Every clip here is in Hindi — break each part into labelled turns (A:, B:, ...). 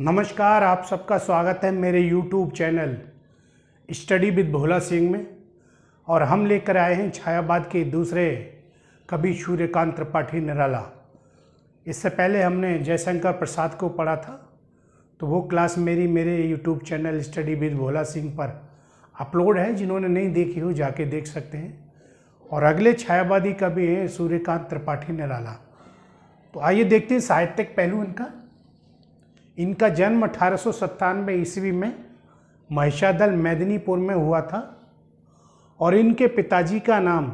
A: नमस्कार, आप सबका स्वागत है मेरे YouTube channel study with Bhola Singh में। और हम लेकर आए हैं छायावाद के दूसरे कवि सूर्यकांत त्रिपाठी निराला। इससे पहले हमने जयशंकर प्रसाद को पढ़ा था, तो वो क्लास मेरे YouTube channel study with Bhola Singh पर अपलोड है। जिन्होंने नहीं देखी हो जाके देख सकते हैं। और अगले छायावादी कवि हैं सूर्यकांत त्रिपाठी निराला। तो आइए देखते हैं साहित्यिक पहलू इनका जन्म 1897 ईस्वी में महिषादल मेदिनीपुर में हुआ था। और इनके पिताजी का नाम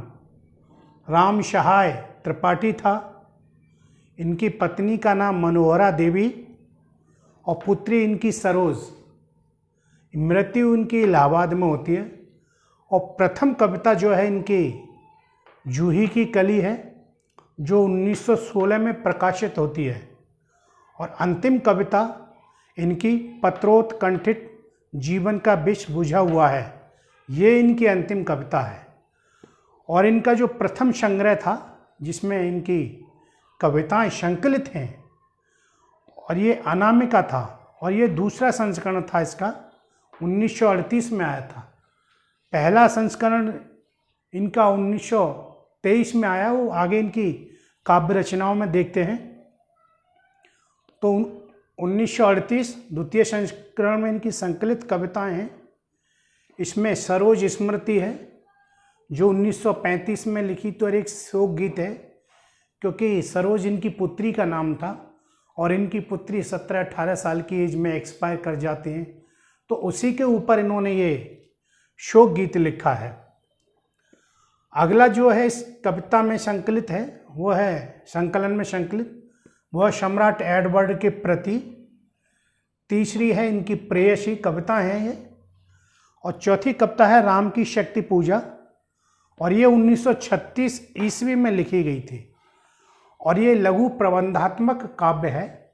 A: राम सहाय त्रिपाठी था। इनकी पत्नी का नाम मनोहरा देवी और पुत्री इनकी सरोज। मृत्यु इनकी इलाहाबाद में होती है। और प्रथम कविता जो है इनकी जूही की कली है, जो 1916 में प्रकाशित होती है। और अंतिम कविता इनकी पत्रोत्कंठित जीवन का विष बुझा हुआ है, ये इनकी अंतिम कविता है। और इनका जो प्रथम संग्रह था जिसमें इनकी कविताएं संकलित हैं, और ये अनामिका था। और ये दूसरा संस्करण था इसका, 1938 में आया था। पहला संस्करण इनका 1923 में आया। वो आगे इनकी काव्य रचनाओं में देखते हैं। तो 1938 द्वितीय संस्करण में इनकी संकलित कविताएं हैं। इसमें सरोज स्मृति है जो 1935 में लिखी, तो एक शोक गीत है, क्योंकि सरोज इनकी पुत्री का नाम था और इनकी पुत्री 17-18 साल की एज में एक्सपायर कर जाती हैं। तो उसी के ऊपर इन्होंने ये शोक गीत लिखा है। अगला जो है इस कविता में संकलित है, वो है संकलन में संकलित, वह सम्राट एडवर्ड के प्रति। तीसरी है इनकी प्रेयसी कविता है ये। और चौथी कविता है राम की शक्ति पूजा, और ये 1936 ईस्वी में लिखी गई थी। और ये लघु प्रबंधात्मक काव्य है।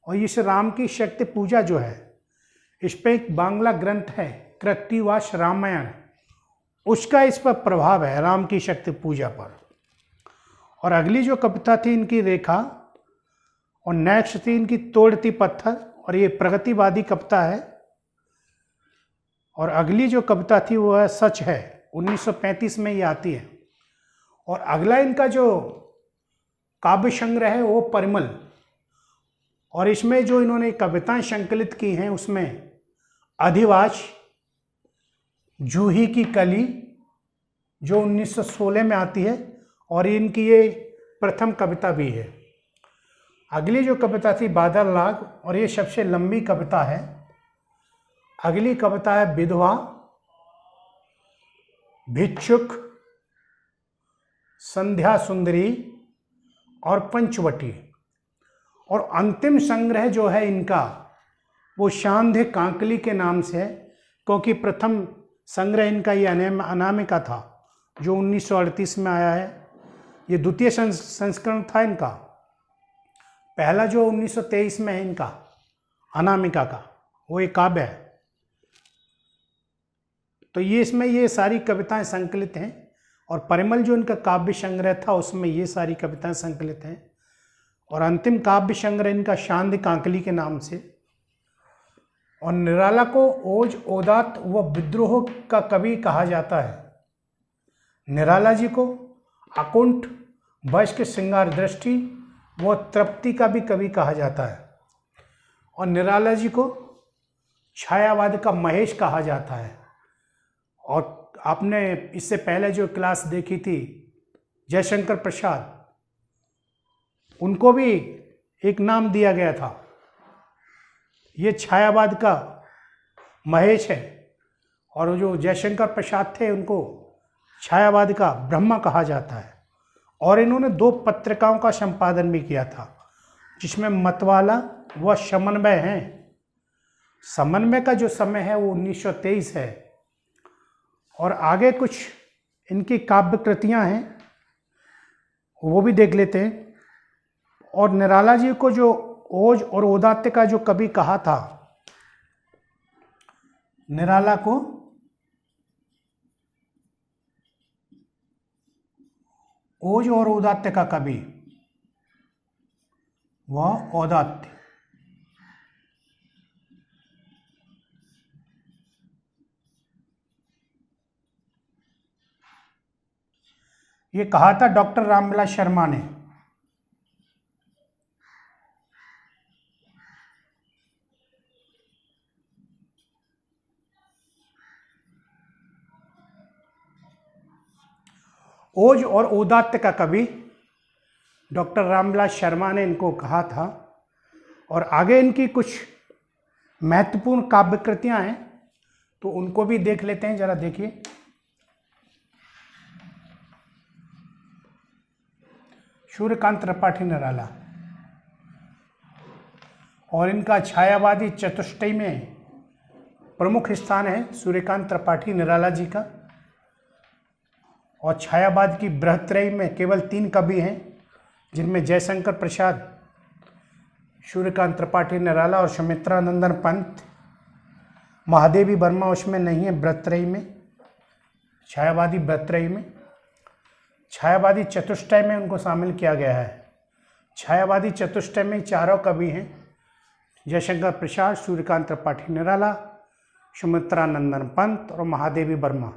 A: और इस राम की शक्ति पूजा जो है, इस पर एक बांग्ला ग्रंथ है कृत्तिवास रामायण, उसका इस पर प्रभाव है राम की शक्ति पूजा पर। और अगली जो कविता थी इनकी रेखा, और नेक्स्ट थी इनकी तोड़ती पत्थर, और ये प्रगतिवादी कविता है। और अगली जो कविता थी वो है सच है, 1935 में ये आती है। और अगला इनका जो काव्य संग्रह है वो परिमल। और इसमें जो इन्होंने कविताएं संकलित की हैं उसमें अधिवास, जूही की कली जो 1916 में आती है, और इनकी ये प्रथम कविता भी है। अगली जो कविता थी बादल लाग, और ये सबसे लंबी कविता है। अगली कविता है विधवा, भिक्षुक, संध्या सुंदरी और पंचवटी। और अंतिम संग्रह जो है इनका वो शांध्य कांकली के नाम से है, क्योंकि प्रथम संग्रह इनका ये अनामिका था जो 1938 में आया है। ये द्वितीय संस्करण था इनका। पहला जो 1923 में है इनका अनामिका का, वो एक काव्य है। तो ये इसमें ये सारी कविताएं संकलित हैं। और परिमल जो इनका काव्य संग्रह था उसमें ये सारी कविताएं संकलित हैं। और अंतिम काव्य संग्रह इनका शांति कांकली के नाम से। और निराला को ओज, ओदात व विद्रोह का कवि कहा जाता है। निराला जी को अकुंठ, वैश्क श्रृंगार दृष्टि वो तृप्ति का भी कवि कहा जाता है। और निराला जी को छायावाद का महेश कहा जाता है। और आपने इससे पहले जो क्लास देखी थी जयशंकर प्रसाद, उनको भी एक नाम दिया गया था, ये छायावाद का महेश है। और जो जयशंकर प्रसाद थे उनको छायावाद का ब्रह्मा कहा जाता है। और इन्होंने 2 पत्रिकाओं का संपादन भी किया था, जिसमें मतवाला व समन्वय हैं। समन्वय का जो समय है वो 1923 है। और आगे कुछ इनकी काव्य कृतियाँ हैं, वो भी देख लेते हैं। और निराला जी को जो ओज और औदात्य का जो कवि कहा था, निराला को ओज और औदात्य का कवि, वह औदात्य। ये कहा था डॉक्टर रामविलास शर्मा ने। ओज और औदात्य का कवि डॉक्टर रामविलास शर्मा ने इनको कहा था। और आगे इनकी कुछ महत्वपूर्ण काव्य कृतियां हैं, तो उनको भी देख लेते हैं। जरा देखिए, सूर्यकांत त्रिपाठी निराला, और इनका छायावादी चतुष्टय में प्रमुख स्थान है सूर्यकांत त्रिपाठी निराला जी का। और छायावाद की बृहत्त्रयी में केवल 3 कवि हैं, जिनमें जयशंकर प्रसाद, सूर्यकांत त्रिपाठी निराला और सुमित्रा नंदन पंत। महादेवी वर्मा उसमें नहीं है बृहत्त्रयी में, छायावादी बृहत्त्रयी में। छायावादी चतुष्टय में उनको शामिल किया गया है। छायावादी चतुष्टय में 4 कवि हैं, जयशंकर प्रसाद, सूर्यकांत त्रिपाठी निराला, सुमित्रा नंदन पंत और महादेवी वर्मा।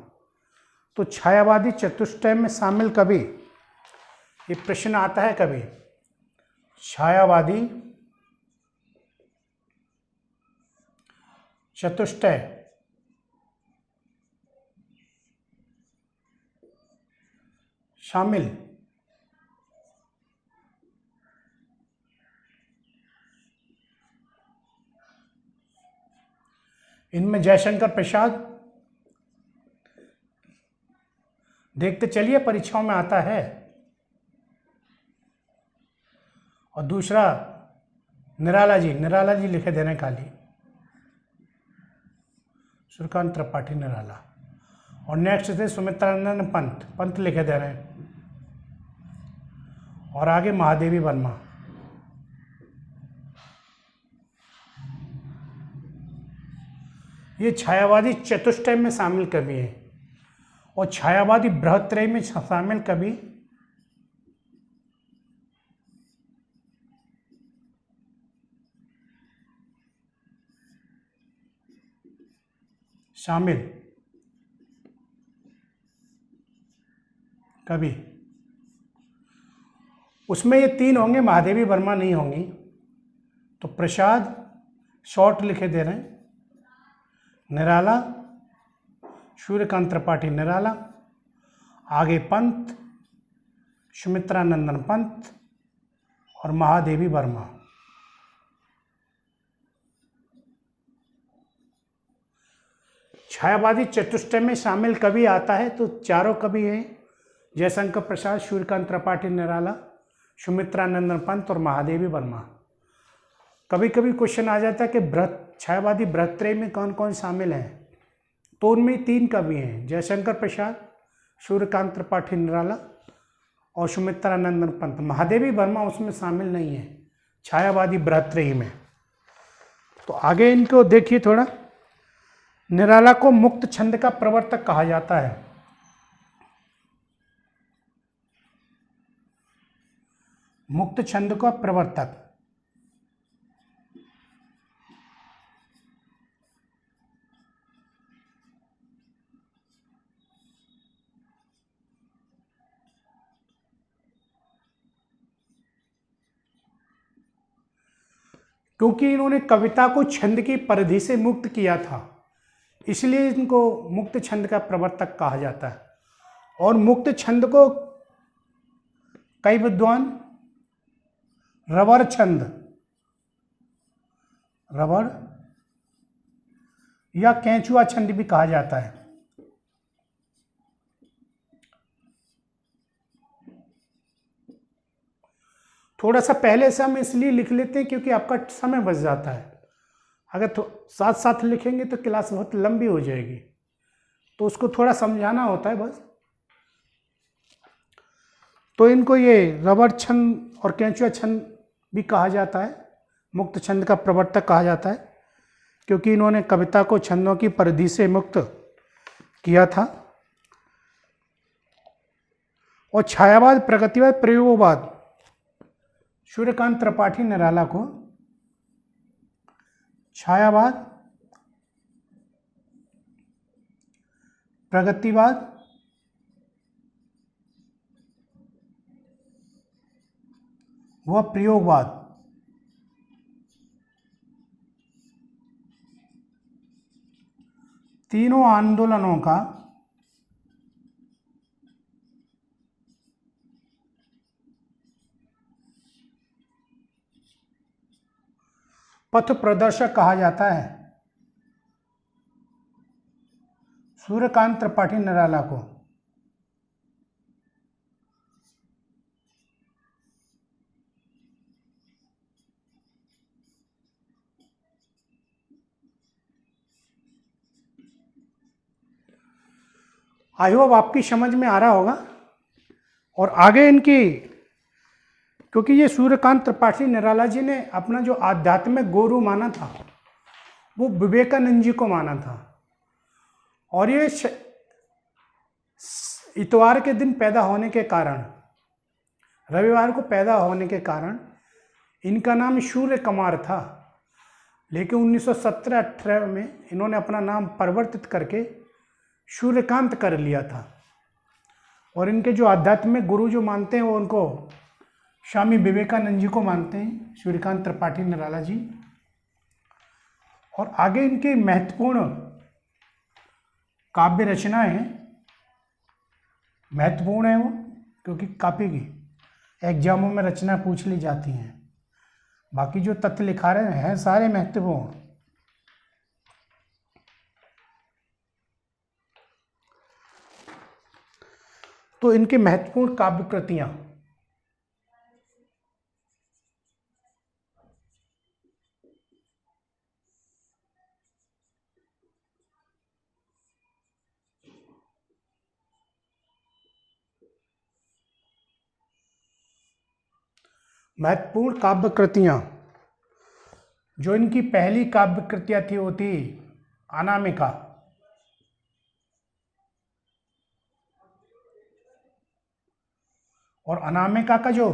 A: तो छायावादी चतुष्टय में शामिल कवि, ये प्रश्न आता है कभी, छायावादी चतुष्टय शामिल इनमें जयशंकर प्रसाद, देखते चलिए परीक्षाओं में आता है। और दूसरा निराला जी लिखे दे रहे हैं खाली, सूर्यकांत त्रिपाठी निराला। और नेक्स्ट थे सुमित्रा नंदन पंत लिखे दे रहे हैं। और आगे महादेवी वर्मा। ये छायावादी चतुष्टय में शामिल कवि है। और छायावादी बृहत्त्रयी में शामिल कवि उसमें ये 3 होंगे, महादेवी वर्मा नहीं होंगी। तो प्रसाद शॉर्ट लिखे दे रहे हैं, निराला, सूर्यकांत त्रिपाठी निराला, आगे पंत, सुमित्रा नंदन पंत और महादेवी वर्मा। छायावादी चतुष्टय में शामिल कवि आता है तो 4 कवि हैं, जयशंकर प्रसाद, सूर्यकांत त्रिपाठी निराला, सुमित्रा नंदन पंत और महादेवी वर्मा। कभी कभी क्वेश्चन आ जाता है कि छायावादी बृहत्त्रयी में कौन कौन शामिल हैं, तो उनमें 3 कवि हैं, जयशंकर प्रसाद, सूर्यकांत त्रिपाठी निराला और सुमित्रा नंदन पंत। महादेवी वर्मा उसमें शामिल नहीं है छायावादी बृहत्त्रयी में। तो आगे इनको देखिए थोड़ा। निराला को मुक्त छंद का प्रवर्तक कहा जाता है। मुक्त छंद का प्रवर्तक, क्योंकि इन्होंने कविता को छंद की परिधि से मुक्त किया था, इसलिए इनको मुक्त छंद का प्रवर्तक कहा जाता है। और मुक्त छंद को कई विद्वान रबर छंद, रबर या केंचुआ छंद भी कहा जाता है। थोड़ा सा पहले से हम इसलिए लिख लेते हैं क्योंकि आपका समय बच जाता है। अगर साथ साथ लिखेंगे तो क्लास बहुत लंबी हो जाएगी, तो उसको थोड़ा समझाना होता है बस। तो इनको ये रबर छंद और केंचुआ छंद भी कहा जाता है, मुक्त छंद का प्रवर्तक कहा जाता है, क्योंकि इन्होंने कविता को छंदों की परिधि से मुक्त किया था। और छायावाद, प्रगतिवाद, प्रयोगवाद, सूर्यकांत त्रिपाठी निराला को छायावाद, प्रगतिवाद व प्रयोगवाद। तीनों आंदोलनों का पथ प्रदर्शक कहा जाता है सूर्यकांत त्रिपाठी निराला को। आई होप आपकी समझ में आ रहा होगा। और आगे इनकी, क्योंकि ये सूर्यकांत त्रिपाठी निराला जी ने अपना जो आध्यात्मिक गुरु माना था वो विवेकानंद जी को माना था। और ये इतवार के दिन पैदा होने के कारण, रविवार को पैदा होने के कारण इनका नाम सूर्य कुमार था। लेकिन 1917-18 में इन्होंने अपना नाम परिवर्तित करके सूर्यकांत कर लिया था। और इनके जो आध्यात्मिक गुरु जो मानते हैं वो उनको स्वामी विवेकानंद जी को मानते हैं, सूर्यकांत त्रिपाठी निराला जी। और आगे इनकी महत्वपूर्ण काव्य रचनाएं हैं, महत्वपूर्ण है वो, क्योंकि काफी की एग्जामों में रचना पूछ ली जाती हैं। बाकी जो तथ्य लिखा रहे हैं सारे महत्वपूर्ण। तो इनके महत्वपूर्ण काव्य कृतियां, महत्वपूर्ण काव्य कृतियां, जो इनकी पहली काव्य कृतियां थी वो थी अनामिका। और अनामिका का जो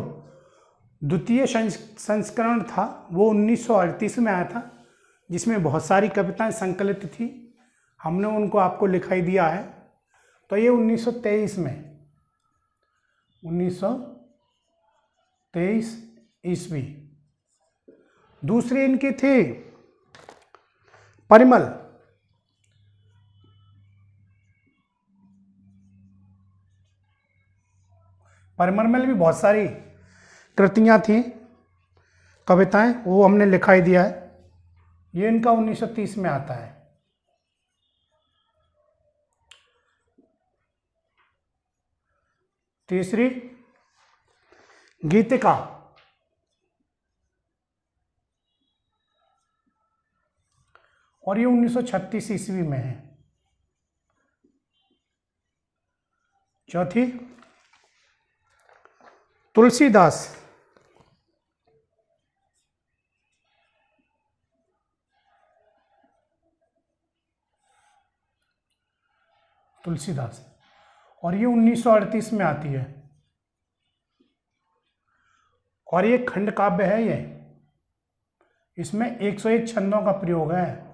A: द्वितीय संस्करण था वो 1938 में आया था, जिसमें बहुत सारी कविताएं संकलित थी। हमने उनको आपको लिखाई दिया है। तो ये 1923 में, 1923 ईस्वी। दूसरी इनकी थी परिमल। परिमल में भी बहुत सारी कृतियां थी, कविताएं, वो हमने लिखाई दिया है। ये इनका 1930 में आता है। तीसरी गीतिका। और ये 1936 ईस्वी में है। चौथी तुलसीदास। तुलसीदास, और ये 1938 में आती है। और ये खंड काव्य है ये, इसमें 101 छंदों का प्रयोग है,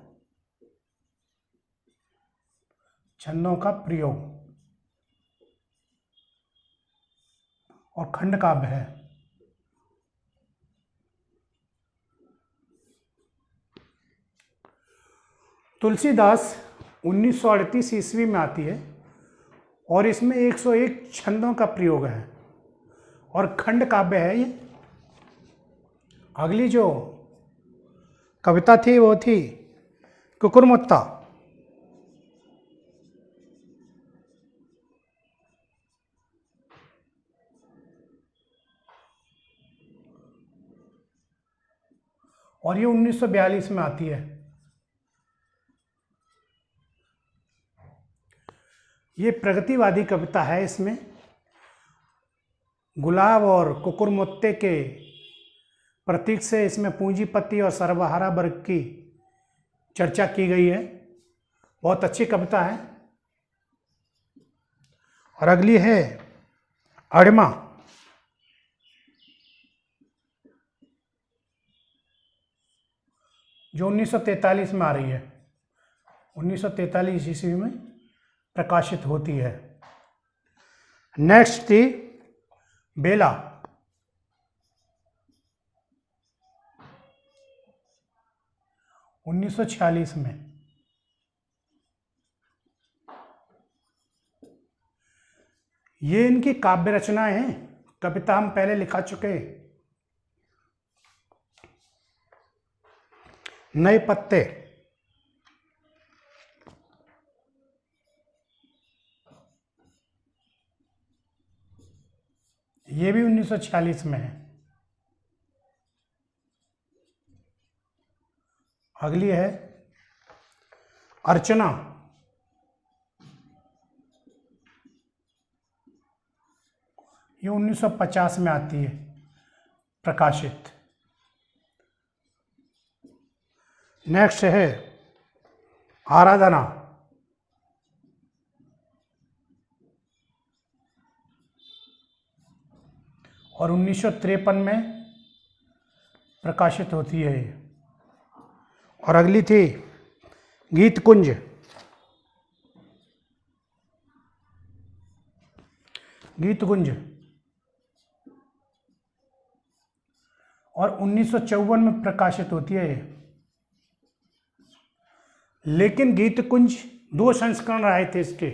A: छंदों का प्रयोग, और खंड काव्य है। तुलसीदास 1938 ईस्वी में आती है और इसमें 101 छंदों का प्रयोग है और खंड काव्य है ये। अगली जो कविता थी वो थी कुकुरमुत्ता। और ये 1942 में आती है। ये प्रगतिवादी कविता है। इसमें गुलाब और कुकुरमुत्ते के प्रतीक से इसमें पूंजीपति और सर्वहारा वर्ग की चर्चा की गई है। बहुत अच्छी कविता है। और अगली है अड़िमा। जो 1943 में आ रही है, 1943 ईस्वी में प्रकाशित होती है। नेक्स्ट थी बेला। 1946 में। ये इनकी काव्य रचनाएं हैं, कविता हम पहले लिखा चुके हैं। नए पत्ते, ये भी 1946 में है। अगली है अर्चना, ये 1950 में आती है प्रकाशित। नेक्स्ट है आराधना, और 1953 में प्रकाशित होती है ये। और अगली थी गीत कुंज, गीत कुंज, और 1954 में प्रकाशित होती है ये। लेकिन गीत कुंज 2 संस्करण आए थे इसके।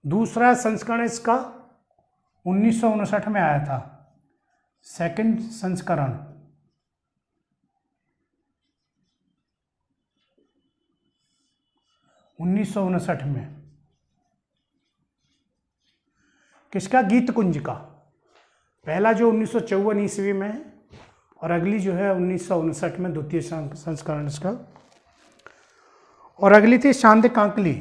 A: दूसरा संस्करण इसका 1959 में आया था, सेकंड संस्करण। (1959) में किसका? गीत कुंज का। पहला जो 1954 ईस्वी में, और अगली जो है 1959 में द्वितीय संस्करण इसका। और अगली थी शांति कांकली,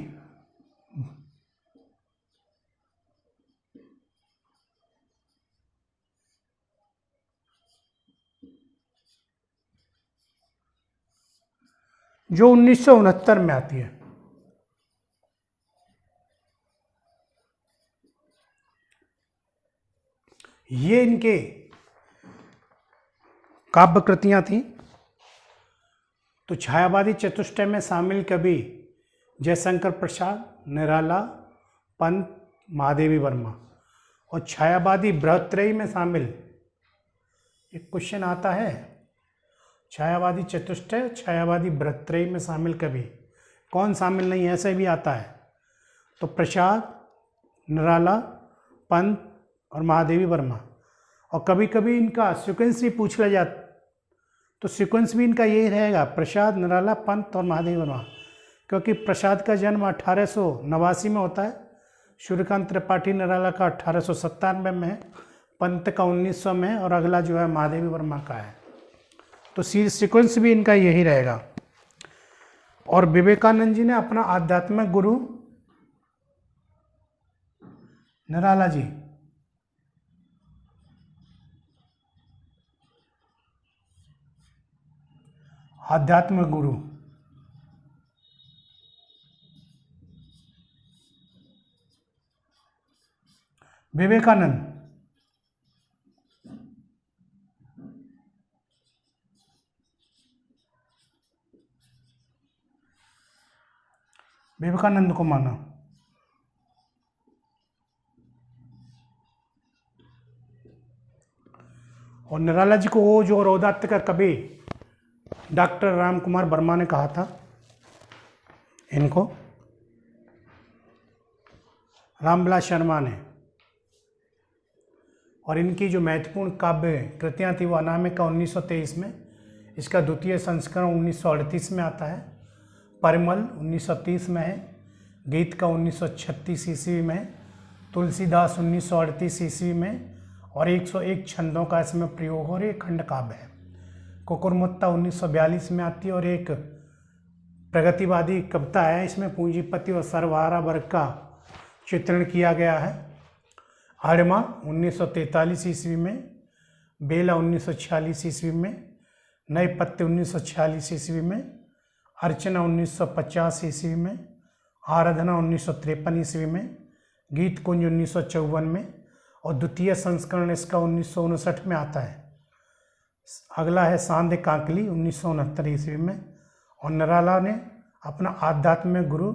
A: जो 1969 में आती है। ये इनके काव्य कृतियां थी। तो छायावादी चतुष्टय में शामिल कवि जयशंकर प्रसाद, निराला, पंत, महादेवी वर्मा। और छायावादी बृहत्त्रयी में शामिल, एक क्वेश्चन आता है, छायावादी चतुष्टय, छायावादी बृहत्त्रयी में शामिल कवि कौन शामिल नहीं, ऐसे भी आता है। तो प्रसाद, निराला, पंत और महादेवी वर्मा। और कभी कभी इनका सीक्वेंस भी पूछ लिया जाता, तो सीक्वेंस भी इनका यही रहेगा, प्रसाद, निराला, पंत और महादेवी वर्मा। क्योंकि प्रसाद का जन्म 1889 में होता है, सूर्यकांत त्रिपाठी निराला का 1897 में है, पंत का 1900 में, और अगला जो है महादेवी वर्मा का है। तो सीक्वेंस भी इनका यही रहेगा। और विवेकानंद जी ने अपना आध्यात्मिक गुरु निराला जी, आध्यात्मिक गुरु, विवेकानंद, विवेकानंद को माना। और निराला जी को वो जो रौदात्य का कवि डॉक्टर राम कुमार वर्मा ने कहा था, इनको रामविलास शर्मा ने। और इनकी जो महत्वपूर्ण काव्य कृतियाँ थी वो अनामिका 1923 में, इसका द्वितीय संस्करण 1938 में आता है, परिमल 1930 में है, गीत का 1936 ईस्वी में, तुलसीदास 1938 ईस्वी में, और 101 छंदों का इसमें प्रयोग और एक खंड काव्य है। कुकुरमुत्ता 1942 में आती है, और एक प्रगतिवादी कविता है, इसमें पूंजीपति और सर्वहारा वर्ग का चित्रण किया गया है। हरिमा 1943 ईस्वी में, बेला 1946 ईस्वी में, नए पत्ते 1946 ईस्वी में, अर्चना 1950 ईस्वी में, आराधना 1953 ईस्वी में, गीत कुंज 1954 में, और द्वितीय संस्करण इसका 1959 में आता है। अगला है शांति कांकली 1969 ईस्वी में। और निराला ने अपना आध्यात्मिक गुरु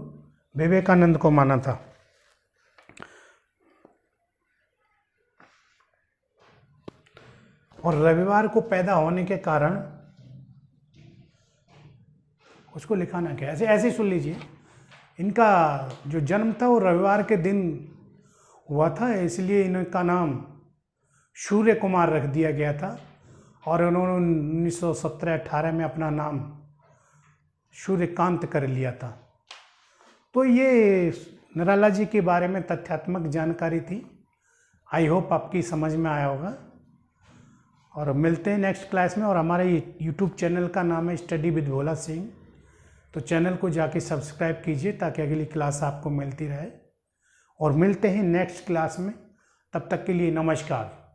A: विवेकानंद को माना था। और रविवार को पैदा होने के कारण उसको लिखाना क्या, ऐसे ऐसे सुन लीजिए। इनका जो जन्म था वो रविवार के दिन हुआ था, इसलिए इनका नाम सूर्य कुमार रख दिया गया था और उन्होंने 1917-18 में अपना नाम सूर्यकांत कर लिया था। तो ये निराला जी के बारे में तथ्यात्मक जानकारी थी। आई होप आपकी समझ में आया होगा और मिलते हैं नेक्स्ट क्लास में। और हमारे यूट्यूब चैनल का नाम है स्टडी विद भोला सिंह, तो चैनल को जाके सब्सक्राइब कीजिए ताकि अगली क्लास आपको मिलती रहे। और मिलते हैं नेक्स्ट क्लास में, तब तक के लिए नमस्कार।